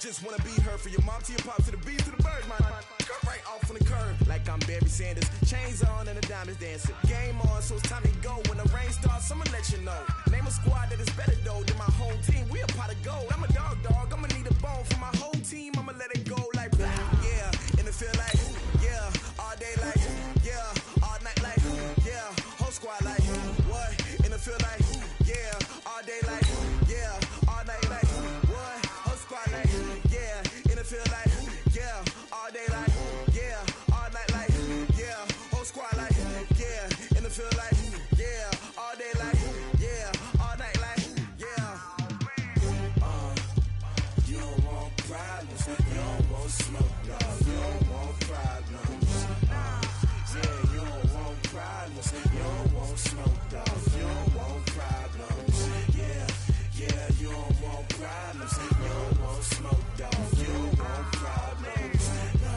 just wanna be heard for your mom to your pop to the beat to the bird, man. Cut right off on the curb like I'm Barry Sanders. Chains on and the diamonds dancing. Game on, so it's time to go. When the rain starts, I'ma let you know. Name a squad that is better though than my whole team. We a pot of gold. I'm a dog. I'ma need a bone for my whole team. I'ma let it go like yeah. In the field like yeah. All day like yeah. All night like yeah. Whole squad like what? In the field like yeah. All day like yeah. All night like what? Whole squad like yeah. In the field like yeah. All day like yeah. All night like yeah. Whole squad like yeah. In the field like yeah. All day like yeah. All night like yeah. You don't want problems. You don't want smoke, dog. You don't want problems. Yeah, you don't want problems. You don't want smoke, dog. You don't want problems. Yeah, you don't want problems. You don't want smoke, dog. You don't want problems. No,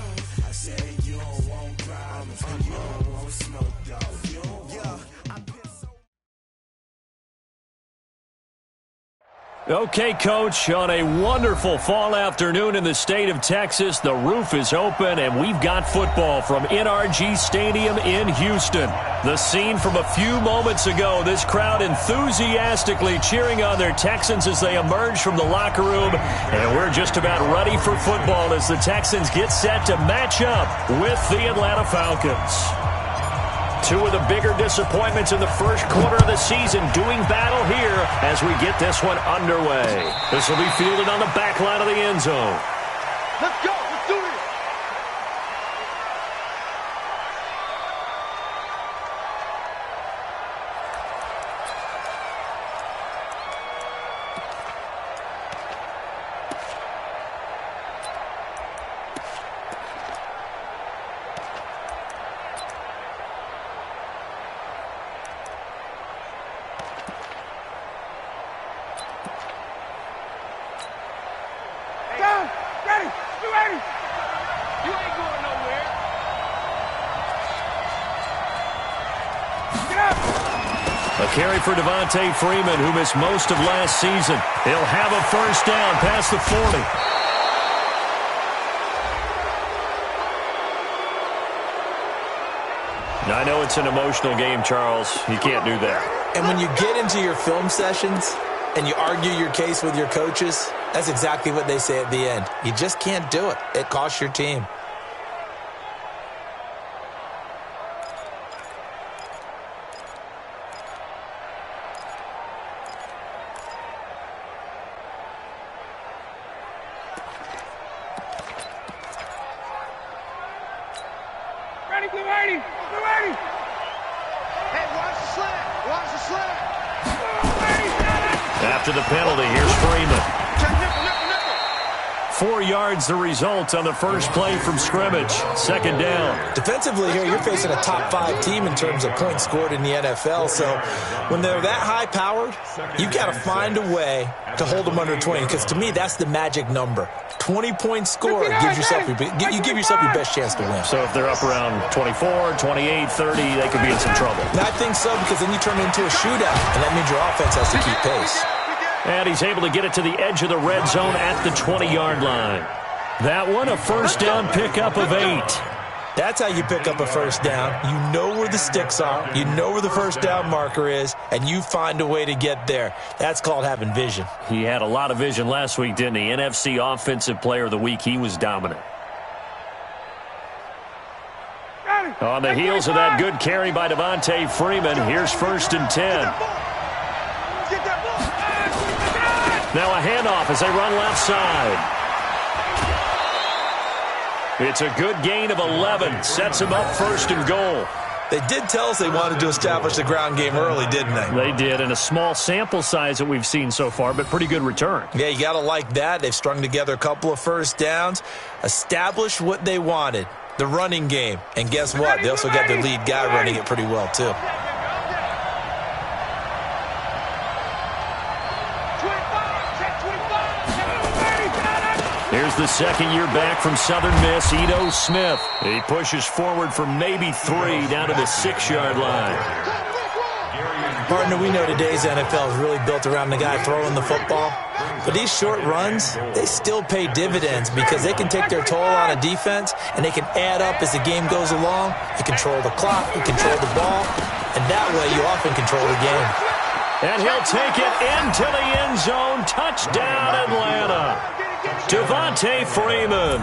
I said you don't want problems. You don't want smoke, dog. You don't want. Okay, Coach, on a wonderful fall afternoon in the state of Texas, the roof is open, and we've got football from NRG Stadium in Houston. The scene from a few moments ago, this crowd enthusiastically cheering on their Texans as they emerge from the locker room, and we're just about ready for football as the Texans get set to match up with the Atlanta Falcons. Two of the bigger disappointments in the first quarter of the season doing battle here as we get this one underway. This will be fielded on the back line of the end zone. Let's go. Let's do it. A carry for Devontae Freeman, who missed most of last season. He'll have a first down past the 40. I know it's an emotional game, Charles. You can't do that. And when you get into your film sessions and you argue your case with your coaches, that's exactly what they say at the end. You just can't do it. It costs your team. After the penalty, here's Freeman. 4 yards the result on the first play from scrimmage. Second down. Defensively here, you're facing a top 5 team in terms of points scored in the NFL. So when they're that high-powered, you've got to find a way to hold them under 20. Because to me, that's the magic number. 20-point score gives yourself you give yourself your best chance to win. So if they're up around 24, 28, 30, they could be in some trouble. I think so, because then you turn it into a shootout, and that means your offense has to keep pace. And he's able to get it to the edge of the red zone at the 20-yard line. That one, a first down pickup of 8. That's how you pick up a first down. You know where the sticks are. You know where the first down marker is, and you find a way to get there. That's called having vision. He had a lot of vision last week, didn't he? NFC Offensive Player of the Week. He was dominant. On the heels of that good carry by Devontae Freeman, here's 1st and 10. Now a handoff as they run left side. It's a good gain of 11. Sets him up 1st and goal. They did tell us they wanted to establish the ground game early, didn't they? They did, and a small sample size that we've seen so far, but pretty good return. Yeah, you got to like that. They've strung together a couple of first downs, established what they wanted, the running game. And guess what? They also got their lead guy running it pretty well, too. Here's the second year back from Southern Miss, Ito Smith. He pushes forward for maybe 3 down to the 6-yard line. Partner, we know today's NFL is really built around the guy throwing the football. But these short runs, they still pay dividends because they can take their toll on a defense, and they can add up as the game goes along. You control the clock, you control the ball, and that way you often control the game. And he'll take it into the end zone. Touchdown, Atlanta. Devontae Freeman.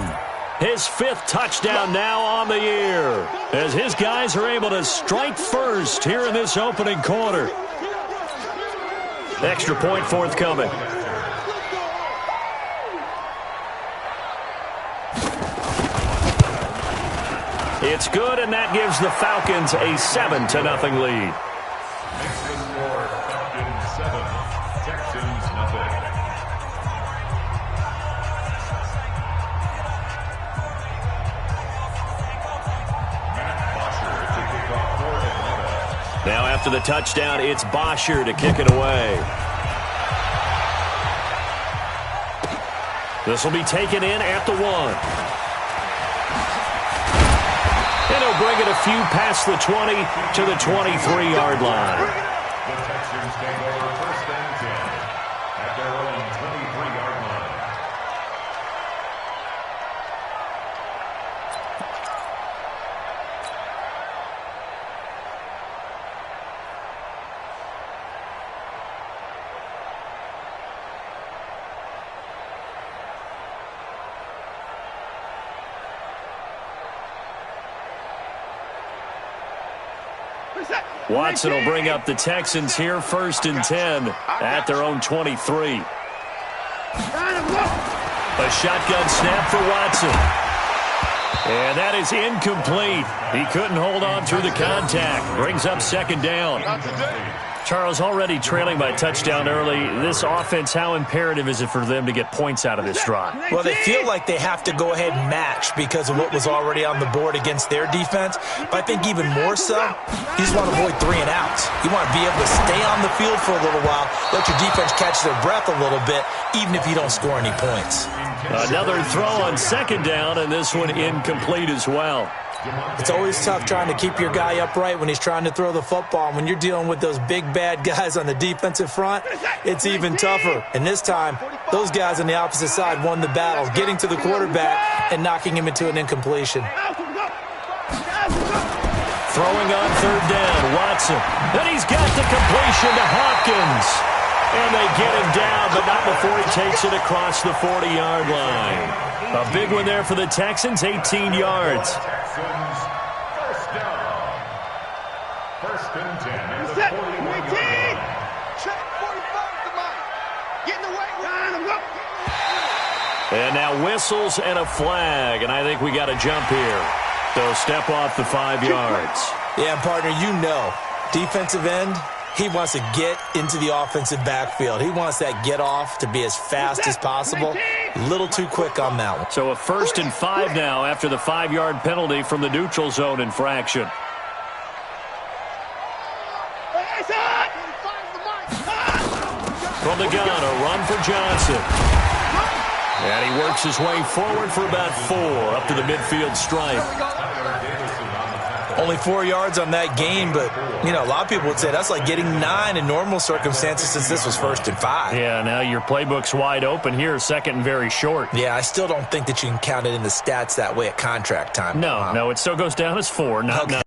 His 5th touchdown now on the year, as his guys are able to strike first here in this opening quarter. Extra point forthcoming. It's good, and that gives the Falcons a 7-0 lead. Now after the touchdown, it's Bosher to kick it away. This will be taken in at the 1. And he'll bring it a few past the 20 to the 23-yard line. The Texans take over 1st and 10 at their own 23-yard line. Watson will bring up the Texans here 1st and 10 at their own 23. A shotgun snap for Watson. And that is incomplete. He couldn't hold on through the contact. Brings up 2nd down. Charles, already trailing by touchdown early. This offense, how imperative is it for them to get points out of this drive? Well, they feel like they have to go ahead and match because of what was already on the board against their defense. But I think even more so, you just want to avoid 3 and outs. You want to be able to stay on the field for a little while, let your defense catch their breath a little bit, even if you don't score any points. Another throw on 2nd down, and this one incomplete as well. It's always tough trying to keep your guy upright when he's trying to throw the football. And when you're dealing with those big, bad guys on the defensive front, it's even tougher. And this time, those guys on the opposite side won the battle, getting to the quarterback and knocking him into an incompletion. Throwing on 3rd down, Watson. And he's got the completion to Hopkins. And they get him down, but not before he takes it across the 40-yard line. A big one there for the Texans, 18 yards. Texans, 1st down. 1st and 10 at the 41-yard line. Check 45 to mine. Get in the way. And now whistles and a flag, and I think we got a jump here. So step off the 5 yards. Yeah, partner, you know, defensive end, he wants to get into the offensive backfield. He wants that get off to be as fast as possible. A little too quick on that one. So a 1st and 5 now after the 5-yard penalty from the neutral zone infraction. From the gun, a run for Johnson. And he works his way forward for about 4 up to the midfield stripe. Only 4 yards on that gain, but, you know, a lot of people would say that's like getting 9 in normal circumstances since this was 1st and 5. Yeah, now your playbook's wide open here, 2nd and very short. Yeah, I still don't think that you can count it in the stats that way at contract time. No, it still goes down as 4, not okay.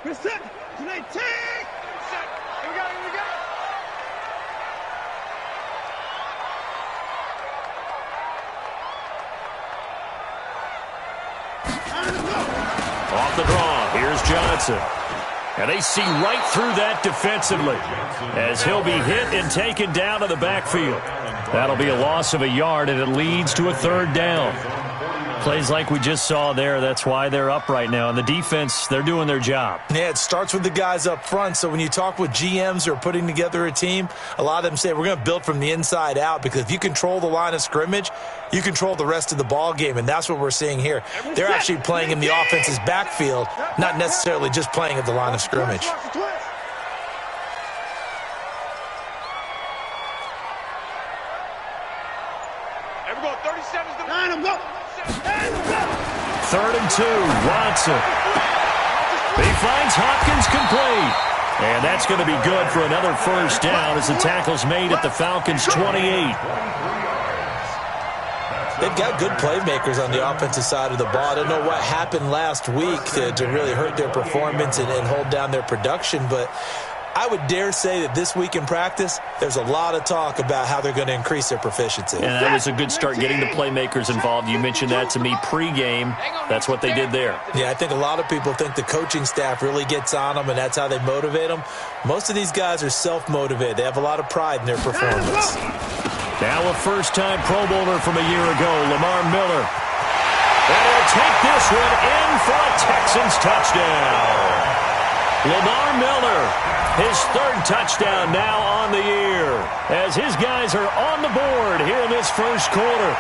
Reset. Tonight, take. Set. Here we go. Here we go. Off the draw, here's Johnson. And they see right through that defensively as he'll be hit and taken down to the backfield. That'll be a loss of a yard, and it leads to a third down. Plays like we just saw there, that's why they're up right now. And the defense, they're doing their job. Yeah, it starts with the guys up front. So when you talk with GMs who are putting together a team, a lot of them say we're going to build from the inside out, because if you control the line of scrimmage, you control the rest of the ball game, and that's what we're seeing here. They're actually playing in the offense's backfield, not necessarily just playing at the line of scrimmage. Everyone, 30 seconds to line them up. 3rd and 2, Watson. He finds Hopkins complete. And that's going to be good for another first down as the tackle's made at the Falcons' 28. They've got good playmakers on the offensive side of the ball. I don't know what happened last week to really hurt their performance and hold down their production, but I would dare say that this week in practice, there's a lot of talk about how they're going to increase their proficiency. And that was a good start, getting the playmakers involved. You mentioned that to me pregame. That's what they did there. Yeah, I think a lot of people think the coaching staff really gets on them, and that's how they motivate them. Most of these guys are self-motivated. They have a lot of pride in their performance. Now a first-time Pro Bowler from a year ago, Lamar Miller. And he'll take this one in for a Texans touchdown. Lamar Miller, his 3rd touchdown now on the year, as his guys are on the board here in this first quarter.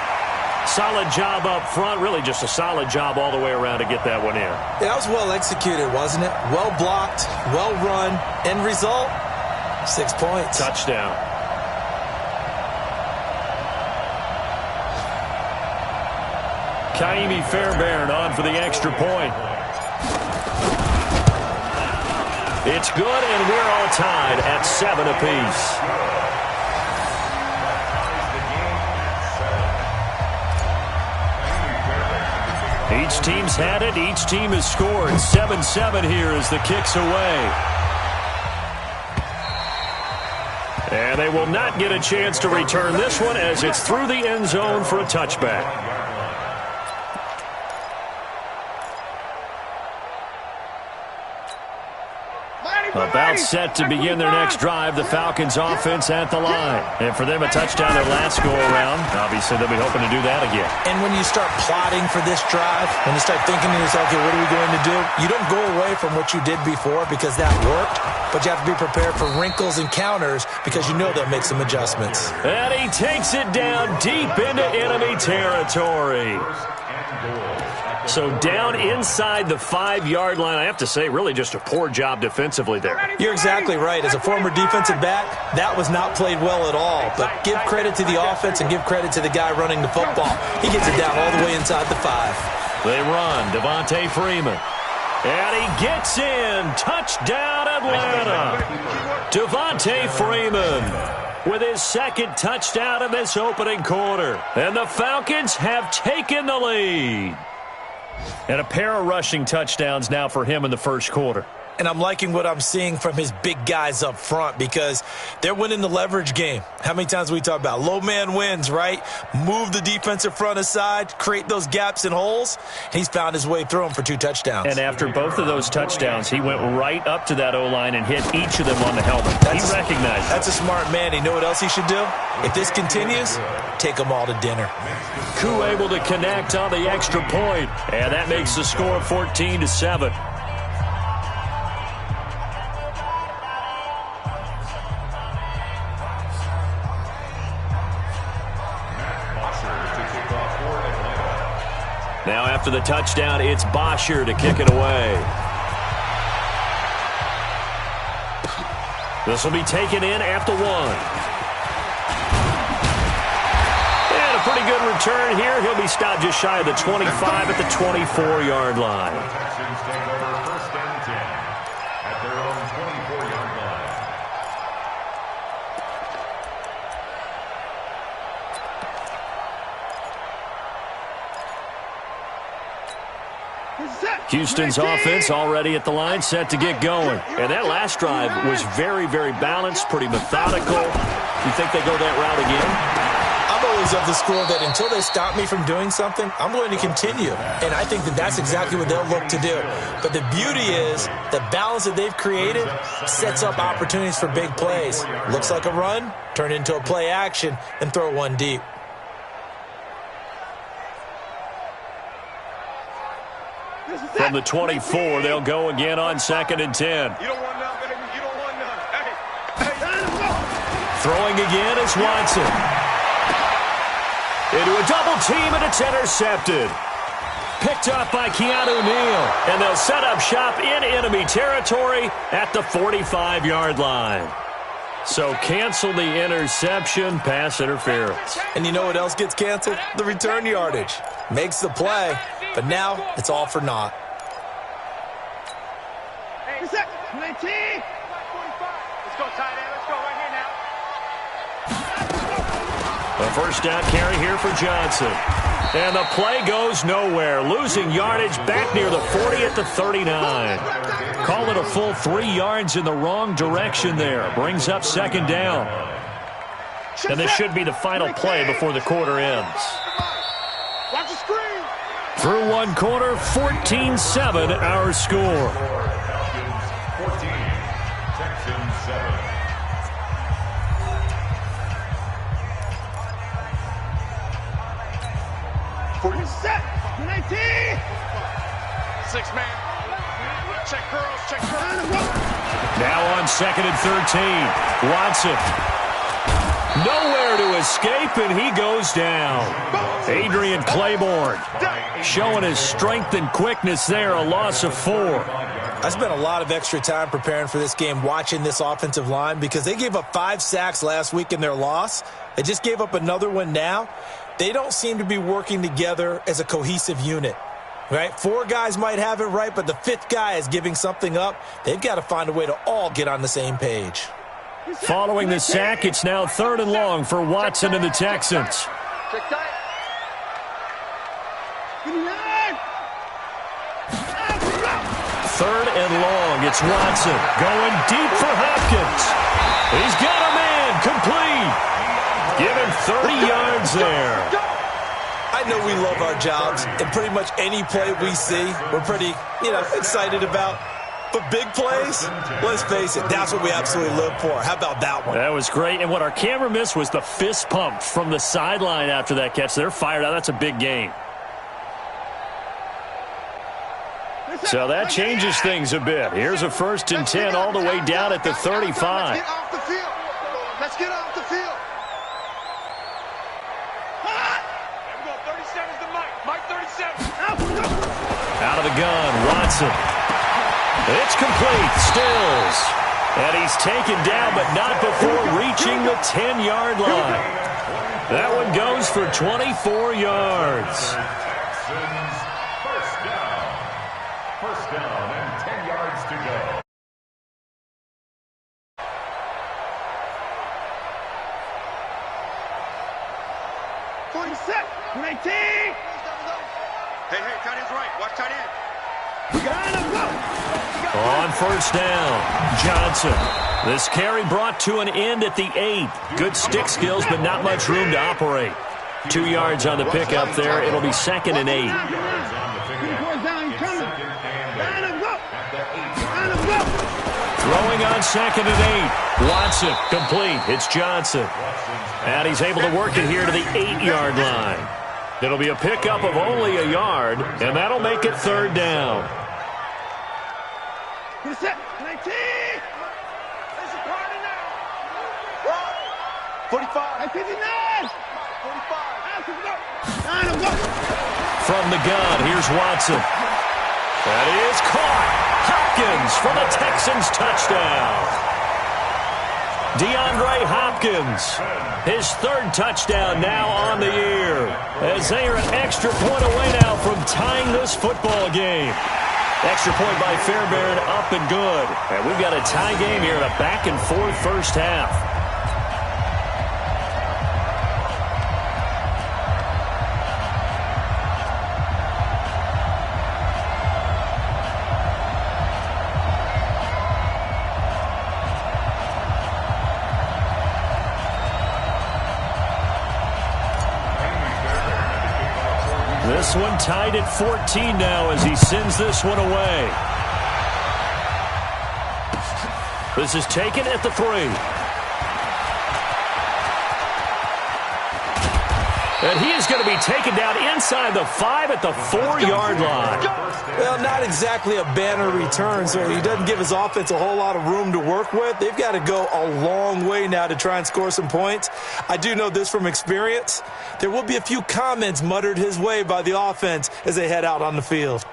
Solid job up front, really just a solid job all the way around to get that one in. Yeah, that was well executed, wasn't it? Well blocked, well run. End result, 6 points. Touchdown. Kaimi Fairbairn on for the extra point. It's good, and we're all tied at 7 apiece. Each team's had it. Each team has scored. 7-7 here as the kick's away. And they will not get a chance to return this one as it's through the end zone for a touchback. About set to begin their next drive, the Falcons offense at the line. And for them, a touchdown their last go-around. Obviously, they'll be hoping to do that again. And when you start plotting for this drive, when you start thinking to yourself, okay, what are we going to do? You don't go away from what you did before because that worked, but you have to be prepared for wrinkles and counters because you know they'll make some adjustments. And he takes it down deep into enemy territory. So down inside the 5-yard line, I have to say, really just a poor job defensively there. You're exactly right. As a former defensive back, that was not played well at all. But give credit to the offense and give credit to the guy running the football. He gets it down all the way inside the 5. They run. Devontae Freeman. And he gets in. Touchdown, Atlanta. Devontae Freeman with his 2nd touchdown in this opening quarter. And the Falcons have taken the lead. And a pair of rushing touchdowns now for him in the first quarter. And I'm liking what I'm seeing from his big guys up front because they're winning the leverage game. How many times we talk about low man wins, right? Move the defensive front aside, create those gaps and holes. He's found his way through them for 2 touchdowns. And after both of those touchdowns, he went right up to that O-line and hit each of them on the helmet. He recognized it. That's a smart man. You know what else he should do? If this continues, take them all to dinner. Koo able to connect on the extra point. And that makes the score 14-7. Now after the touchdown, it's Bosher to kick it away. This will be taken in at the 1. And a pretty good return here. He'll be stopped just shy of the 25 at the 24-yard line. The Texans take over first and 10 at their own 24-yard line. Houston's offense already at the line, set to get going. And that last drive was very, very balanced, pretty methodical. You think they go that route again? I'm always of the school that until they stop me from doing something, I'm going to continue. And I think that that's exactly what they'll look to do. But the beauty is the balance that they've created sets up opportunities for big plays. Looks like a run, turn it into a play action, and throw one deep. From the 24, they'll go again on 2nd and 10. You don't want none, baby. You don't want none. Hey. Throwing again is Watson. Into a double team, and it's intercepted. Picked up by Keanu Neal. And they'll set up shop in enemy territory at the 45-yard line. So cancel the interception, pass interference. And you know what else gets canceled? The return yardage. Makes the play, but now it's all for naught. Hey, 19. 45. Let's go, tight end. Let's go right here now. A first down carry here for Johnson. And the play goes nowhere. Losing yardage back near the 40 at the 39. Call it a full 3 yards in the wrong direction there. Brings up 2nd down. And this should be the final play before the quarter ends. Watch the screen. Through one quarter, 14-7 our score. Falcons 14, Texans 7. Set. 19. 6-man. Check curls. Check curls. Now on 2nd and 13. Watson. Nowhere to escape, and he goes down. Adrian Claiborne showing his strength and quickness there, a loss of 4. I spent a lot of extra time preparing for this game watching this offensive line because they gave up 5 sacks last week in their loss. They just gave up another one now. They don't seem to be working together as a cohesive unit, right? 4 guys might have it right, but the 5th guy is giving something up. They've got to find a way to all get on the same page. Following the sack, it's now 3rd and long for Watson and the Texans. Check tight. 3rd and long. It's Watson going deep for Hopkins. He's got a man complete. Give him 30 yards there. I know we love our jobs, and pretty much any play we see, we're pretty, excited about. But big plays, let's face it, that's what we absolutely live for. How about that one? That was great. And what our camera missed was the fist pump from the sideline after that catch. They're fired out. That's a big game. So that changes things a bit. Here's a 1st and 10 all the way down at the 35. Let's get off the field. Let's get off the field. There we go. 37's the Mike. Mike 37. Out of the gun, Watson. It's complete. Stills. And he's taken down, but not before reaching the 10-yard line. That one goes for 24 yards. Texans first down. First down and 10 yards to go. Set. 19. Hey, tight end's right. Watch tight end. On 1st down, Johnson. This carry brought to an end at the 8. Good stick skills, but not much room to operate. 2 yards on the pickup there. It'll be 2nd and 8. Throwing on 2nd and 8. Watson, complete. It's Johnson. And he's able to work it here to the 8-yard line. It'll be a pickup of only a yard, and that'll make it 3rd down. 19. There's a party now. 45. 59. 45. From the gun, here's Watson. That is caught. Hopkins for the Texans touchdown. DeAndre Hopkins, his third touchdown now on the year, as they are an extra point away now from tying this football game. Extra point by Fairbairn, up and good. And we've got a tie game here in a back-and-forth first half. This one tied at 14 now as he sends this one away. This is taken at the 3. And he is going to be taken down inside the 5 at the 4-yard line. Well, not exactly a banner return, so he doesn't give his offense a whole lot of room to work with. They've got to go a long way now to try and score some points. I do know this from experience. There will be a few comments muttered his way by the offense as they head out on the field.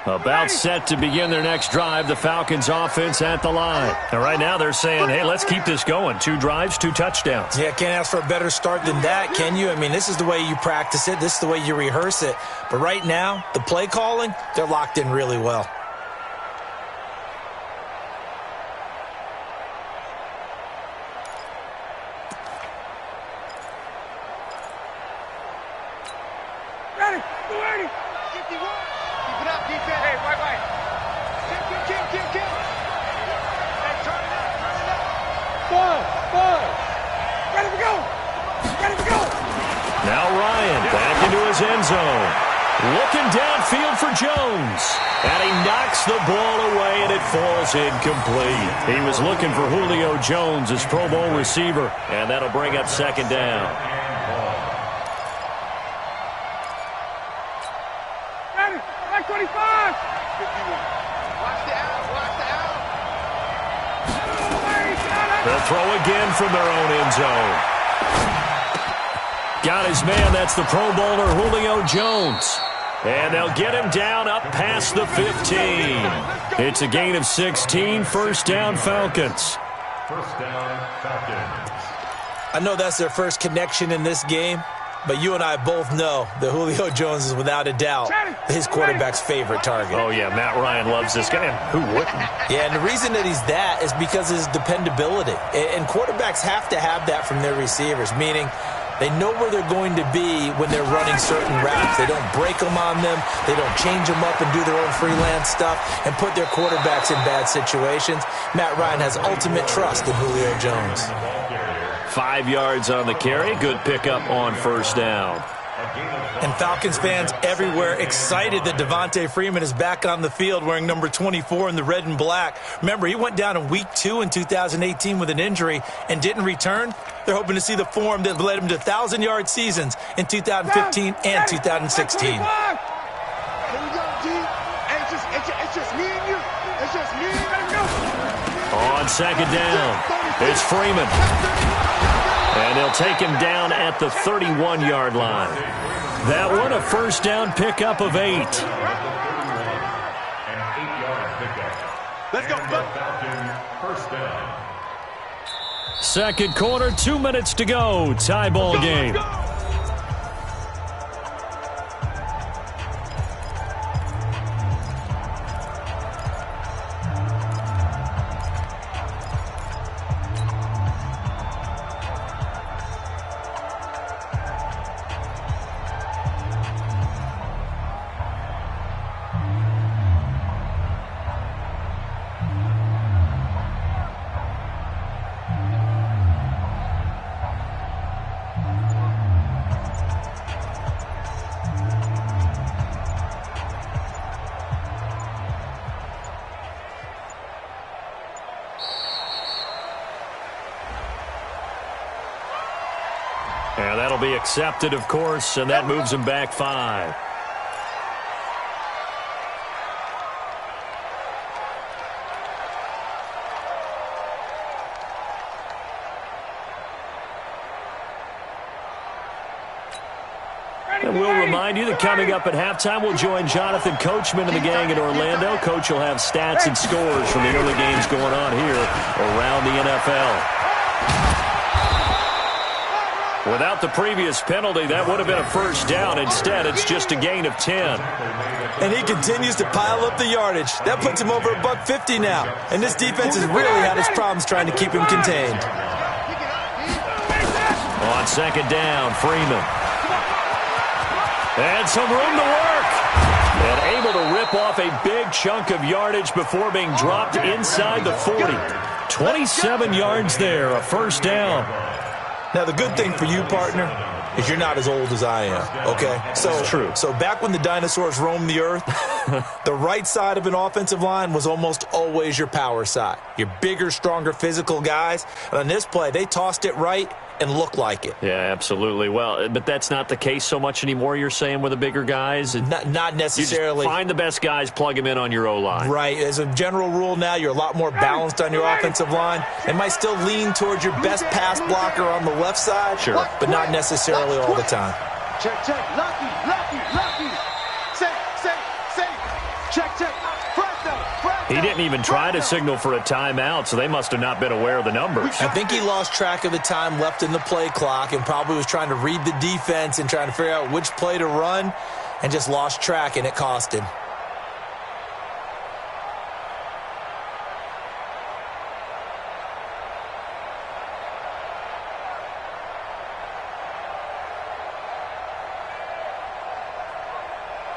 About set to begin their next drive, the Falcons offense at the line. And right now they're saying, hey, let's keep this going. 2 drives, 2 touchdowns. Yeah, can't ask for a better start than that, can you? I mean, this is the way you practice it. This is the way you rehearse it. But right now, the play calling, they're locked in really well. Now Ryan back into his end zone. Looking downfield for Jones. And he knocks the ball away, and it falls incomplete. He was looking for Julio Jones, his Pro Bowl receiver. And that'll bring up second down. Like 25. 51. Watch the out. They'll throw again from their own end zone. Got his man. That's the Pro Bowler, Julio Jones. And they'll get him down up past the 15. It's a gain of 16. First down, Falcons. First down, Falcons. I know that's their first connection in this game, but you and I both know that Julio Jones is without a doubt his quarterback's favorite target. Oh, yeah, Matt Ryan loves this guy. And who wouldn't? Yeah, and the reason that he's that is because of his dependability. And quarterbacks have to have that from their receivers, meaning they know where they're going to be when they're running certain routes. They don't break them on them. They don't change them up and do their own freelance stuff and put their quarterbacks in bad situations. Matt Ryan has ultimate trust in Julio Jones. 5 yards on the carry. Good pickup on first down. And Falcons fans everywhere excited that Devontae Freeman is back on the field wearing number 24 in the red and black. Remember, he went down in week 2 in 2018 with an injury and didn't return. They're hoping to see the form that led him to 1,000-yard seasons in 2015 and 2016. Here we go, G. It's just me and you. It's just me and you. On second down, it's Freeman. And they'll take him down at the 31-yard line. That one a first down pickup of 8. Let's go. First down. Second quarter, 2 minutes to go. Tie ball game. And that'll be accepted, of course, and that moves them back 5. And we'll remind you that coming up at halftime, we'll join Jonathan Coachman and the gang in Orlando. Coach will have stats and scores from the early games going on here around the NFL. Without the previous penalty, that would have been a first down. Instead, it's just a gain of 10. And he continues to pile up the yardage. That puts him over $150 now. And this defense has really had its problems trying to keep him contained. On second down, Freeman. And some room to work. And able to rip off a big chunk of yardage before being dropped inside the 40. 27 yards there, a first down. Now, the good thing for you, partner, is you're not as old as I am, okay? That's true. So back when the dinosaurs roamed the earth, the right side of an offensive line was almost always your power side. Your bigger, stronger, physical guys. And on this play, they tossed it right and looked like it. Yeah, absolutely. Well, but that's not the case so much anymore, you're saying, with the bigger guys? Not necessarily. You just find the best guys, plug them in on your O-line. Right. As a general rule now, you're a lot more balanced on your offensive line. It might still lean towards your best pass blocker on the left side, sure, but not necessarily all the time. Check, check. Lucky. Safe. Check. He didn't even try to signal for a timeout, so they must have not been aware of the numbers. I think he lost track of the time left in the play clock and probably was trying to read the defense and trying to figure out which play to run and just lost track, and it cost him.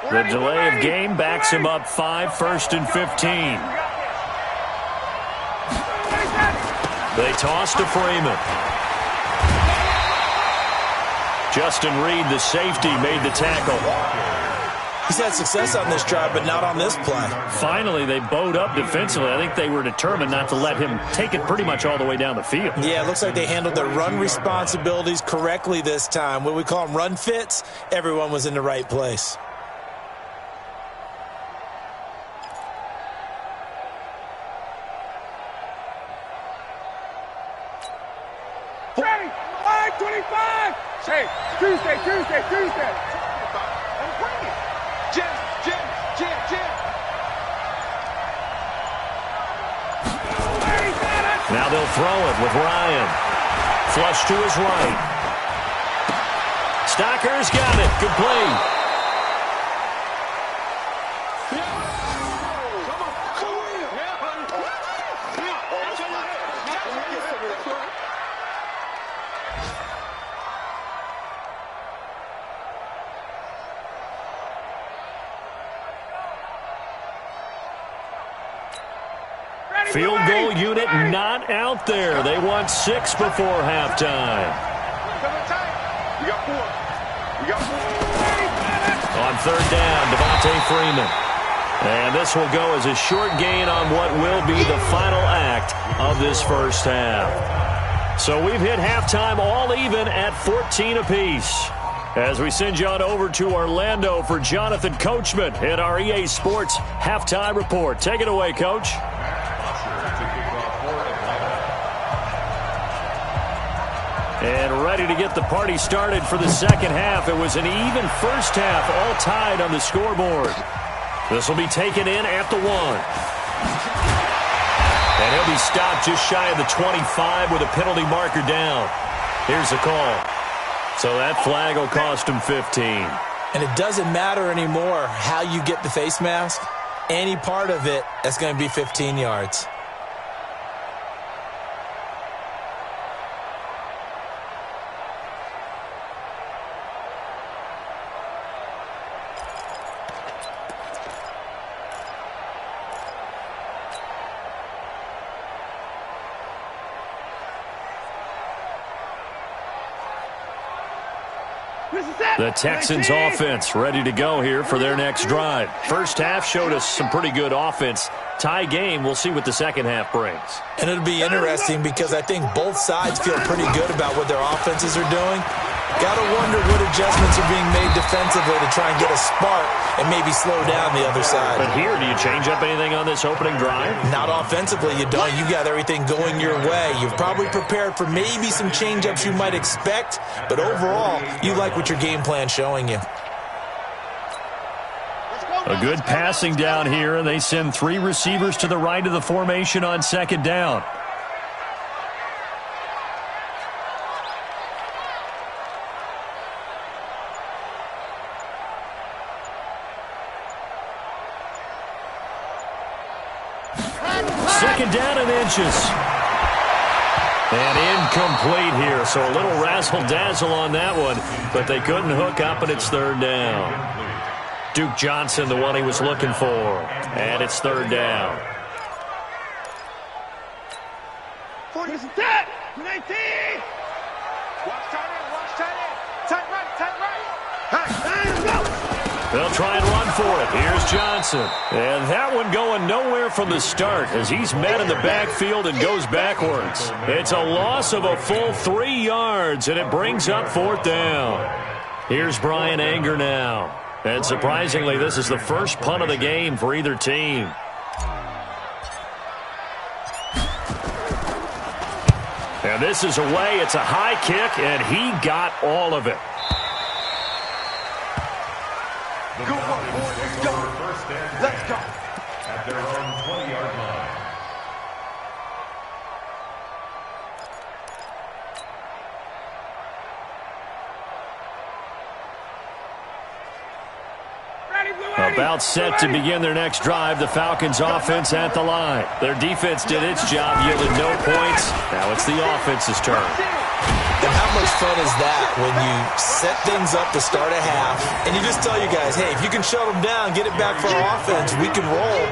The delay of game backs him up 5, 1st and 15. They toss to Freeman. Justin Reed, the safety, made the tackle. He's had success on this drive, but not on this play. Finally, they bowed up defensively. I think they were determined not to let him take it pretty much all the way down the field. Yeah, it looks like they handled their run responsibilities correctly this time. What we call them run fits, everyone was in the right place. Ready, 5:25. Hey, Tuesday. I'm bringing Jim. Now they'll throw it with Ryan. Flush to his right. Stocker's got it. Complete. Field goal unit not out there. They want 6 before halftime. On third down, Devontae Freeman. And this will go as a short gain on what will be the final act of this first half. So we've hit halftime all even at 14 apiece. As we send you on over to Orlando for Jonathan Coachman in our EA Sports Halftime Report. Take it away, Coach. And ready to get the party started for the second half. It was an even first half, all tied on the scoreboard. This will be taken in at the 1. And he'll be stopped just shy of the 25 with a penalty marker down. Here's the call. So that flag will cost him 15. And it doesn't matter anymore how you get the face mask. Any part of it, that's going to be 15 yards. The Texans offense ready to go here for their next drive. First half showed us some pretty good offense. Tie game, we'll see what the second half brings. And it'll be interesting because I think both sides feel pretty good about what their offenses are doing. Got to wonder what adjustments are being made defensively to try and get a spark and maybe slow down the other side. But here, do you change up anything on this opening drive? Not offensively, you don't. You got everything going your way. You've probably prepared for maybe some change-ups you might expect, but overall, you like what your game plan's showing you. A good passing down here, and they send 3 receivers to the right of the formation on second down. Second down and inches. And incomplete here, so a little razzle-dazzle on that one, but they couldn't hook up, and it's third down. Duke Johnson, the one he was looking for, and it's third down. 40 is dead. 19. Watch tight end, watch tight end. Tight right, tight right. Hey, let's go. They'll try and run for it. Here's Johnson. And that one going nowhere from the start as he's met in the backfield and goes backwards. It's a loss of a full 3 yards, and it brings up fourth down. Here's Brian Anger now. And surprisingly, this is the first punt of the game for either team. And this is away. It's a high kick, and he got all of it. Good one, boys. Let's go. Let's go. At their own 20-yard line. About set to begin their next drive. The Falcons offense at the line. Their defense did its job, yielded no points. Now it's the offense's turn. And how much fun is that when you set things up to start a half and you just tell you guys, hey, if you can shut them down, get it back for our offense, we can roll.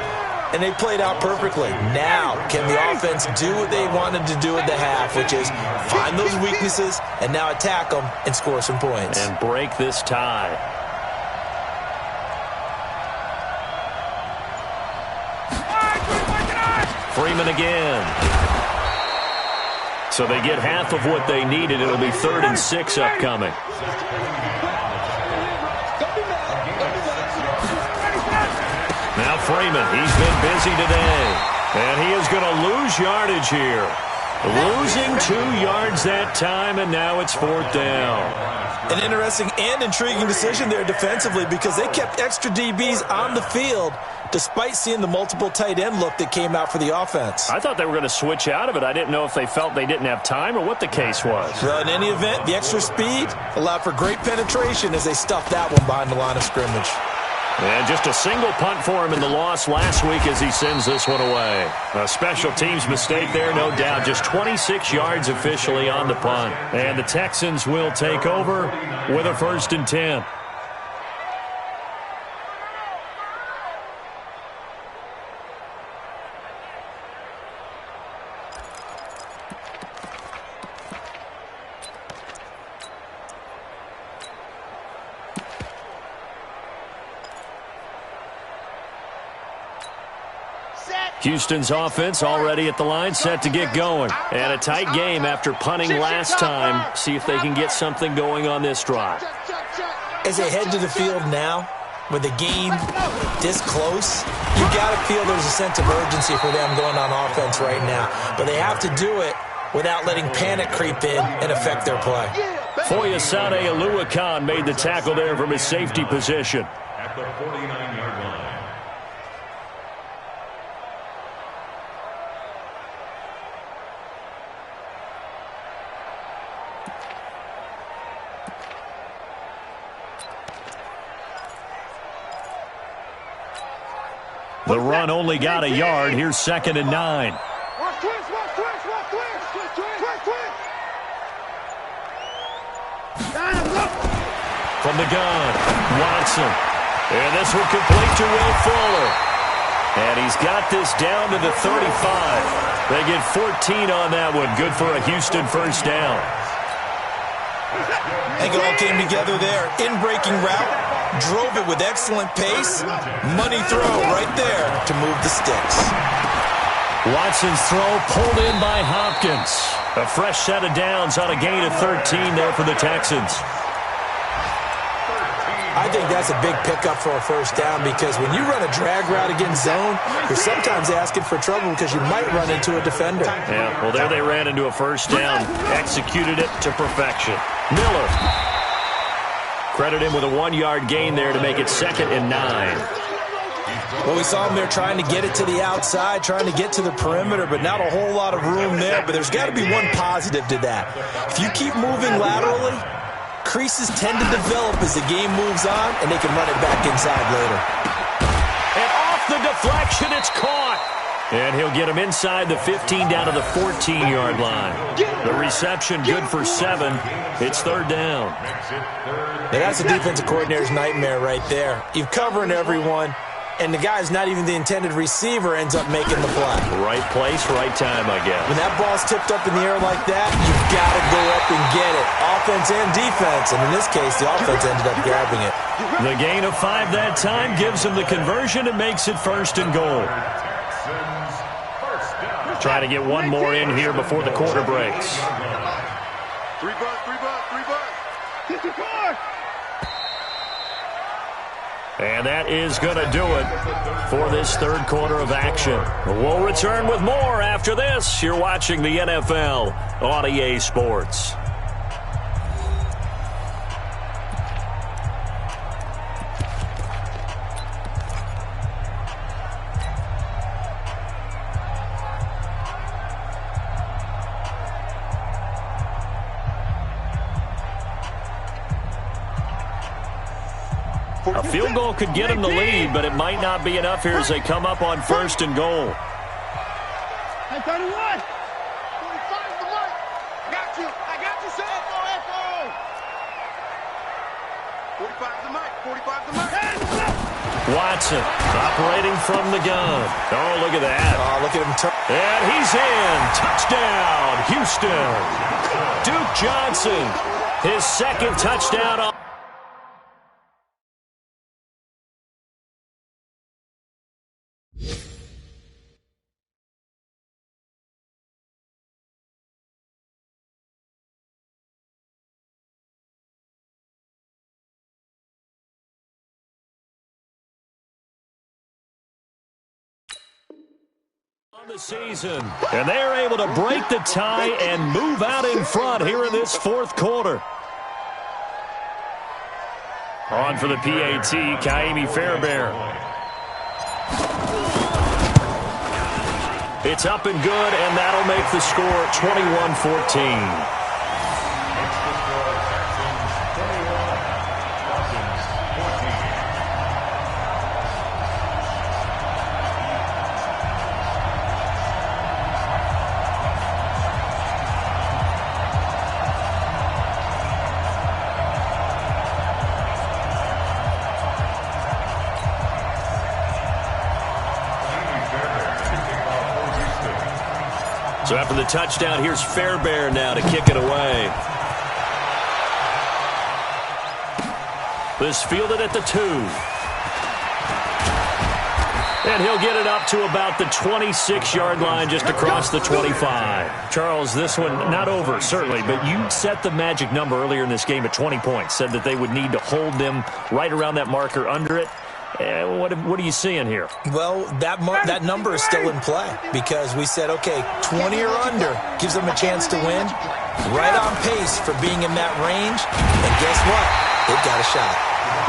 And they played out perfectly. Now, can the offense do what they wanted to do at the half, which is find those weaknesses and now attack them and score some points. And break this tie. Freeman again. So they get half of what they needed. It'll be 3rd and 6 upcoming. Now Freeman, he's been busy today. And he is going to lose yardage here. Losing 2 yards that time, and now it's 4th down. An interesting and intriguing decision there defensively because they kept extra DBs on the field despite seeing the multiple tight end look that came out for the offense. I thought they were going to switch out of it. I didn't know if they felt they didn't have time or what the case was. Well, in any event, the extra speed allowed for great penetration as they stuffed that one behind the line of scrimmage. And just a single punt for him in the loss last week as he sends this one away. A special teams mistake there, no doubt. Just 26 yards officially on the punt. And the Texans will take over with a 1st and 10. Houston's offense already at the line, set to get going. And a tight game after punting last time. See if they can get something going on this drive. As they head to the field now, with the game this close, you got to feel there's a sense of urgency for them going on offense right now. But they have to do it without letting panic creep in and affect their play. Foyesade Aluakan made the tackle there from his safety position. At the 49-yard line. The run only got a yard. Here's 2nd and 9. Watch twist, watch twist, watch twist. Twist, twist, twist. From the gun, Watson. And this one complete to Will Fuller. And he's got this down to the 35. They get 14 on that one. Good for a Houston 1st down. I think it all came together there. In-breaking route, drove it with excellent pace. Money throw right there to move the sticks. Watson's throw pulled in by Hopkins. A fresh set of downs on a gain of 13 there for the Texans. I think that's a big pickup for a first down because when you run a drag route against zone, you're sometimes asking for trouble because you might run into a defender. Yeah, well, there they ran into a first down. Executed it to perfection. Miller. Credit him with a 1-yard gain there to make it 2nd and 9. Well, we saw him there trying to get it to the outside, trying to get to the perimeter, but not a whole lot of room there. But there's got to be one positive to that. If you keep moving laterally, creases tend to develop as the game moves on, and they can run it back inside later. And off the deflection, it's caught. And he'll get him inside the 15 down to the 14-yard line. The reception good for 7. It's 3rd down. Now that's the defensive coordinator's nightmare right there. You're covering everyone, and the guy's not even the intended receiver ends up making the play. Right place, right time, I guess. When that ball's tipped up in the air like that, you've got to go up and get it. Offense and defense, and in this case, the offense ended up grabbing it. The gain of 5 that time gives him the conversion and makes it 1st and goal. Trying to get one more in here before the quarter breaks. 3 bucks, 3 bucks, 3 bucks. 54. And that is going to do it for this 3rd quarter of action. We'll return with more after this. You're watching the NFL on EA Sports. A field goal could get them the lead, but it might not be enough here as they come up on 1st and goal. I thought it was. 45 the mark. I got you, sir. Echo. 45 the mic. 45 the mic. Watson operating from the gun. Oh, look at that. Oh, look at him. And he's in. Touchdown, Houston. Duke Johnson, his 2nd touchdown on. The season, and they're able to break the tie and move out in front here in this 4th quarter. On for the PAT, Kaimi Fairbairn. It's up and good, and that'll make the score 21-14. So after the touchdown, here's Fairbairn now to kick it away. This fielded at the 2. And he'll get it up to about the 26-yard line just across the 25. Charles, this one not over, certainly, but you set the magic number earlier in this game at 20 points, said that they would need to hold them right around that marker under it. What are you seeing here? Well, that number is still in play because we said, okay, 20 or under gives them a chance to win. Right on pace for being in that range. And guess what? They've got a shot.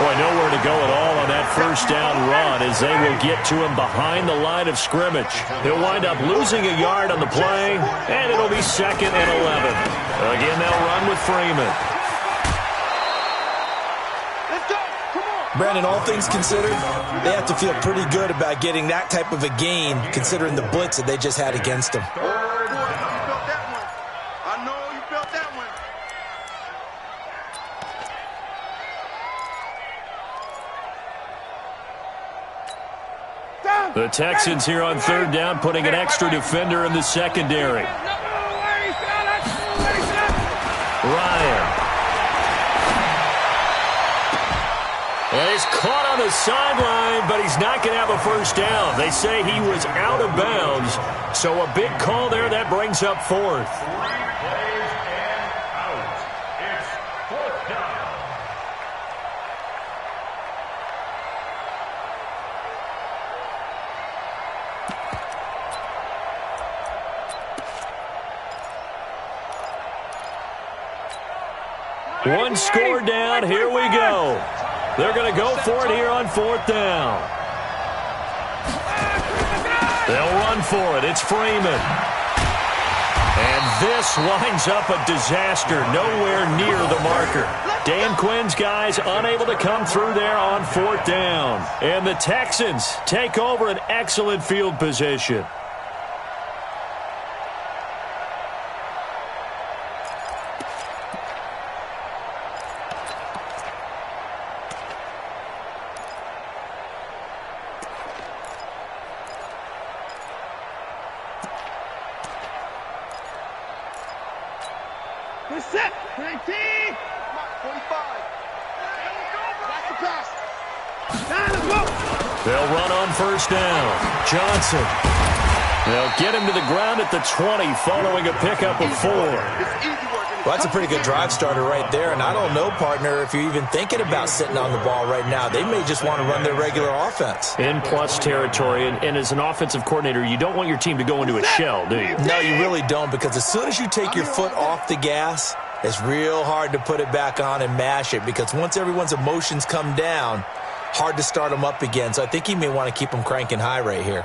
Boy, nowhere to go at all on that first down run as they will get to him behind the line of scrimmage. He'll wind up losing a yard on the play, and it'll be 2nd and 11. Again, they'll run with Freeman. Brandon, all things considered, they have to feel pretty good about getting that type of a gain considering the blitz that they just had against them. I know you felt that one. The Texans here on 3rd down, putting an extra defender in the secondary. Ryan. And he's caught on the sideline, but he's not going to have a first down. They say he was out of bounds, So a big call there that brings up fourth. 3 plays and out. It's 4th down. One score down. Here we go. They're going to go for it here on 4th down. They'll run for it. It's Freeman. And this winds up a disaster. Nowhere near the marker. Dan Quinn's guys unable to come through there on 4th down. And the Texans take over an excellent field position. Set. 19. 45. That's the pass. They'll run on 1st down. Johnson. They'll get him to the ground at the 20 following a pickup of 4. Well, that's a pretty good drive starter right there, and I don't know, partner, if you're even thinking about sitting on the ball right now. They may just want to run their regular offense. In plus territory, and as an offensive coordinator, you don't want your team to go into a shell, do you? No, you really don't, because as soon as you take your foot off the gas, it's real hard to put it back on and mash it, because once everyone's emotions come down, hard to start them up again. So I think he may want to keep them cranking high right here.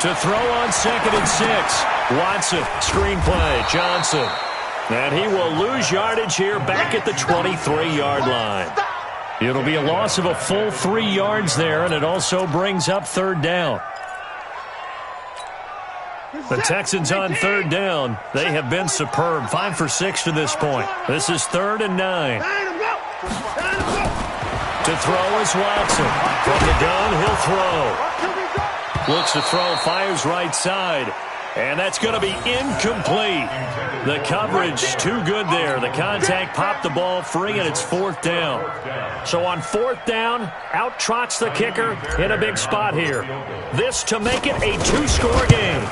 To throw on 2nd and 6. Watson, screenplay, Johnson. And he will lose yardage here back at the 23-yard line. It'll be a loss of a full 3 yards there, and it also brings up 3rd down. The Texans on 3rd down. They have been superb. 5 for 6 to this point. This is 3rd and 9. To throw is Watson. From the gun, he'll throw. Looks to throw, fires right side. And that's going to be incomplete. The coverage too good there. The contact popped the ball free, and it's 4th down. So on 4th down, out trots the kicker in a big spot here. This to make it a 2-score game.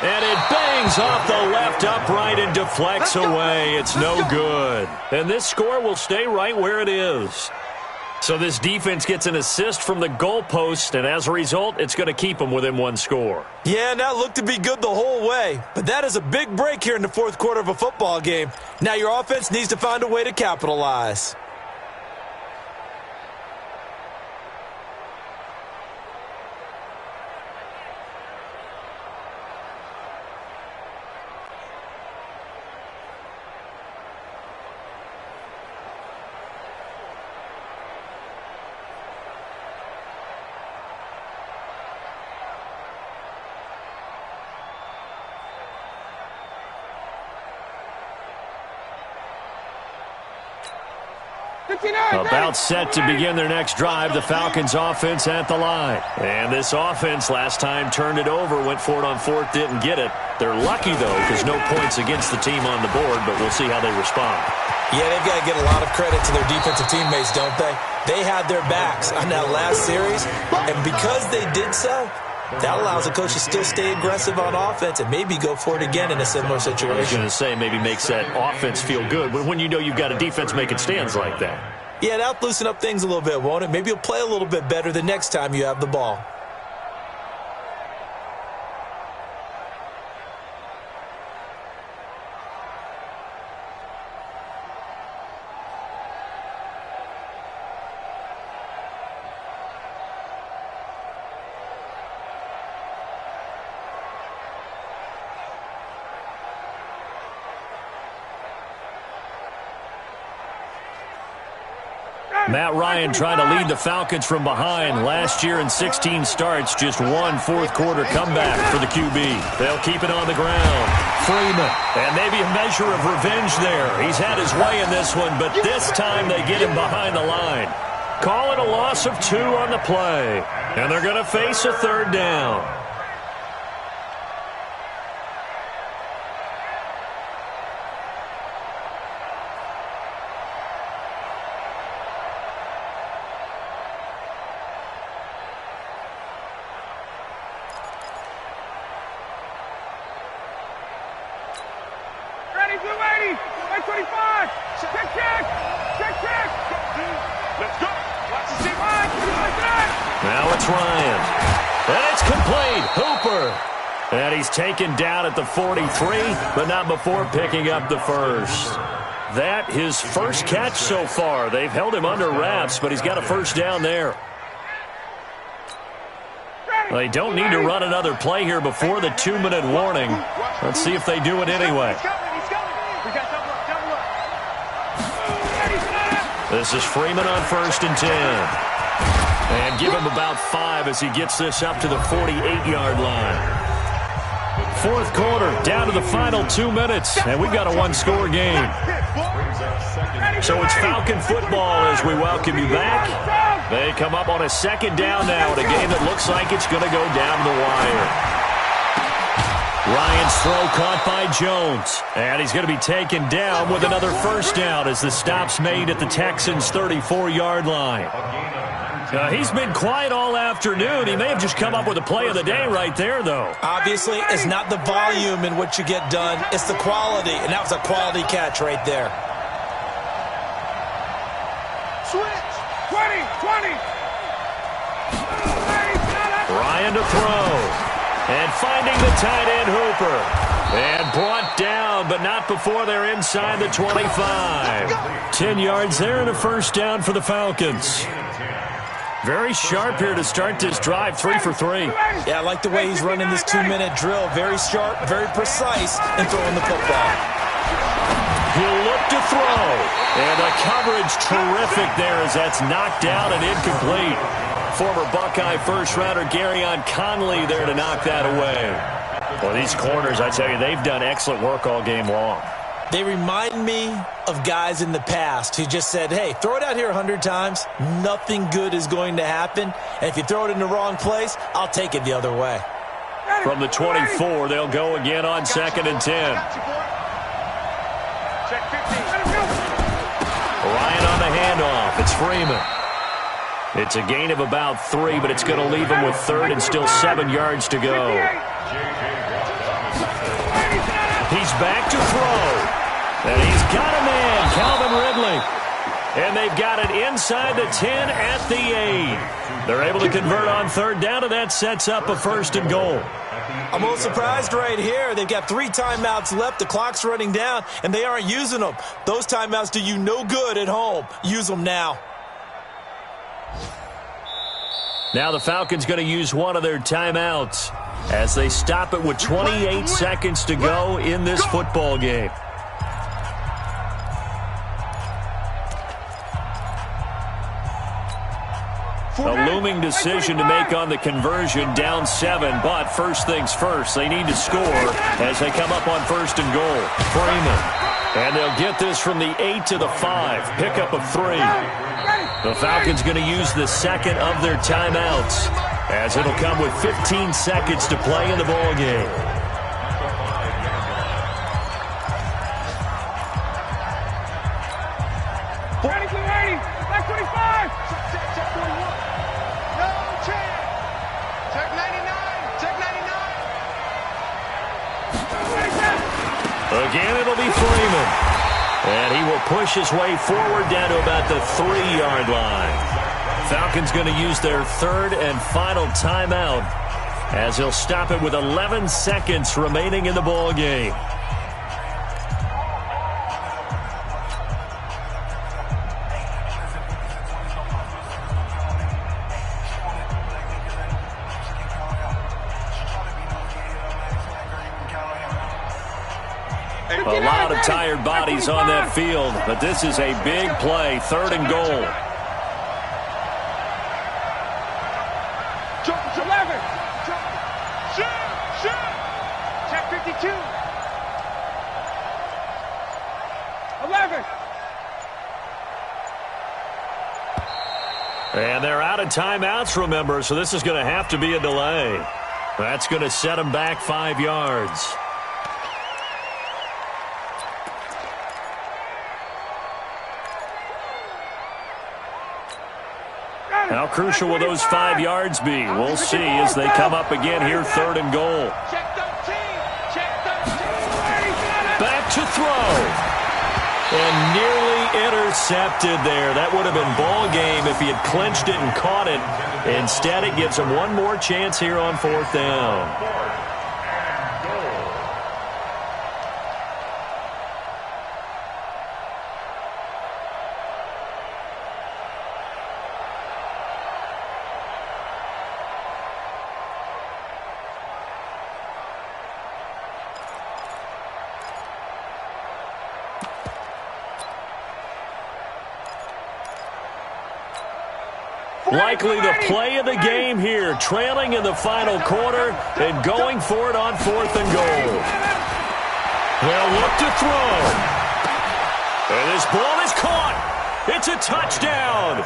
And it bangs off the left upright and deflects away. It's no good. And this score will stay right where it is. So this defense gets an assist from the goalpost, and as a result, it's going to keep them within 1 score. Yeah, and that looked to be good the whole way. But that is a big break here in the 4th quarter of a football game. Now your offense needs to find a way to capitalize. About set to begin their next drive, the Falcons offense at the line. And this offense last time turned it over, went for it on 4th, didn't get it. They're lucky, though, because no points against the team on the board, but we'll see how they respond. Yeah, they've got to give a lot of credit to their defensive teammates, don't they? They had their backs on that last series, and because they did so, that allows the coach to still stay aggressive on offense and maybe go for it again in a similar situation. I was going to say maybe makes that offense feel good, but when you know you've got a defense making stands like that. Yeah, that'll loosen up things a little bit, won't it? Maybe you'll play a little bit better the next time you have the ball. Matt Ryan trying to lead the Falcons from behind. Last year in 16 starts, just 1 4th-quarter comeback for the QB. They'll keep it on the ground. Freeman, and maybe a measure of revenge there. He's had his way in this one, but this time they get him behind the line. Call it a loss of 2 on the play, and they're going to face a 3rd down. Black 25. Check, check. Check, check. Let's go. Watch the same line. Now it's Ryan. And it's complete. Hooper. And he's taken down at the 43, but not before picking up the first. That his first catch so far. They've held him under wraps, but he's got a first down there. They don't need to run another play here before the 2-minute warning. Let's see if they do it anyway. This is Freeman on 1st and 10. And give him about 5 as he gets this up to the 48-yard line. Fourth quarter, down to the final 2 minutes, and we've got a one-score game. So it's Falcon football as we welcome you back. They come up on a second down now in a game that looks like it's going to go down the wire. Ryan's throw caught by Jones, and he's going to be taken down with another first down as the stop's made at the Texans' 34-yard line. He's been quiet all afternoon. He may have just come up with a play of the day right there, though. Obviously, it's not the volume in which you get done. It's the quality, and that was a quality catch right there. Switch. 20. Ryan to throw. And finding the tight end, Hooper. And brought down, but not before they're inside the 25. 10 yards there and a first down for the Falcons. Very sharp here to start this drive, 3 for 3. Yeah, I like the way he's running this 2-minute drill. Very sharp, very precise in throwing the football. He'll look to throw. And the coverage terrific there as that's knocked down and incomplete. Former Buckeye first-rounder Garyon Conley there to knock that away. Well, these corners, I tell you, they've done excellent work all game long. They remind me of guys in the past who just said, hey, throw it out here 100 times. Nothing good is going to happen. And if you throw it in the wrong place, I'll take it the other way. From the 24, they'll go again on 2nd and 10. Ryan on the handoff. It's Freeman. It's a gain of about 3, but it's going to leave him with 3rd and still 7 yards to go. He's back to throw. And he's got a man, Calvin Ridley. And they've got it inside the 10 at the 8. They're able to convert on 3rd down, and that sets up a 1st and goal. I'm a little surprised right here. They've got 3 timeouts left. The clock's running down, and they aren't using them. Those timeouts do you no good at home. Use them now. Now the Falcons going to use one of their timeouts as they stop it with 28 seconds to go in this football game. A looming decision to make on the conversion, down 7, but first things first, they need to score as they come up on 1st and goal. Freeman, and they'll get this from the 8 to the 5, pickup of 3. The Falcons going to use the second of their timeouts as it'll come with 15 seconds to play in the ball game. Again, it'll be Freeman. And he will push his way forward down to about the 3-yard line. Falcons going to use their 3rd and final timeout as he'll stop it with 11 seconds remaining in the ball game. A lot of tired bodies on that field, but this is a big play, 3rd and goal. Jones 11. Shoot. Check 52. 11. And they're out of timeouts, remember, so this is going to have to be a delay. That's going to set them back 5 yards. How crucial will those 5 yards be? We'll see as they come up again here, 3rd and goal. Back to throw. And nearly intercepted there. That would have been ball game if he had clinched it and caught it. Instead, it gives him one more chance here on 4th down. Likely the play of the game here, trailing in the final quarter and going for it on 4th and goal. They'll look to throw. And this ball is caught. It's a touchdown.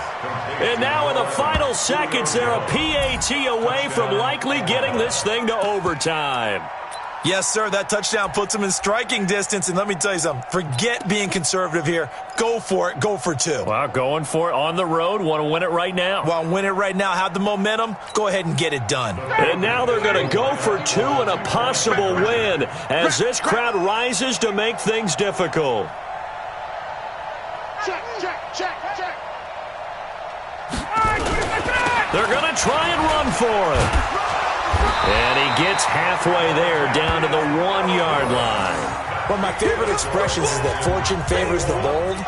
And now in the final seconds, they're a PAT away from likely getting this thing to overtime. Yes, sir, that touchdown puts them in striking distance. And let me tell you something, forget being conservative here. Go for it. Go for 2. Well, going for it on the road. Want to win it right now. Well, win it right now. Have the momentum. Go ahead and get it done. And now they're going to go for 2 and a possible win as this crowd rises to make things difficult. Check, check, check, check. They're going to try and run for it. And he gets halfway there, down to the 1-yard line. One of my favorite expressions is that fortune favors the bold.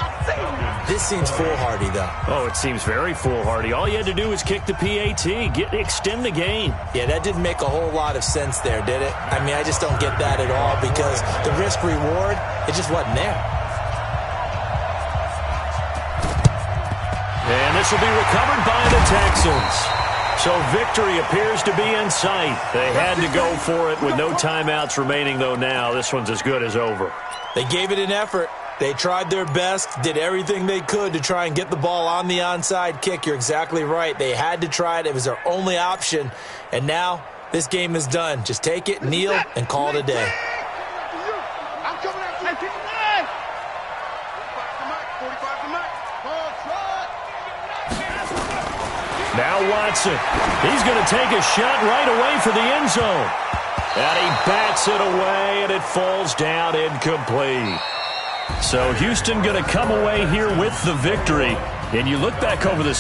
This seems foolhardy, though. Oh, it seems very foolhardy. All you had to do was kick the PAT, extend the game. Yeah, that didn't make a whole lot of sense there, did it? I mean, I just don't get that at all because the risk-reward, it just wasn't there. And this will be recovered by the Texans. So victory appears to be in sight. They had to go for it with no timeouts remaining, though, now. This one's as good as over. They gave it an effort. They tried their best, did everything they could to try and get the ball on the onside kick. You're exactly right. They had to try it. It was their only option. And now this game is done. Just take it, kneel, and call it a day. I'm coming out. 45 to Mike. Now Watson. He's going to take a shot right away for the end zone. And he bats it away, and it falls down incomplete. So Houston going to come away here with the victory. And you look back over the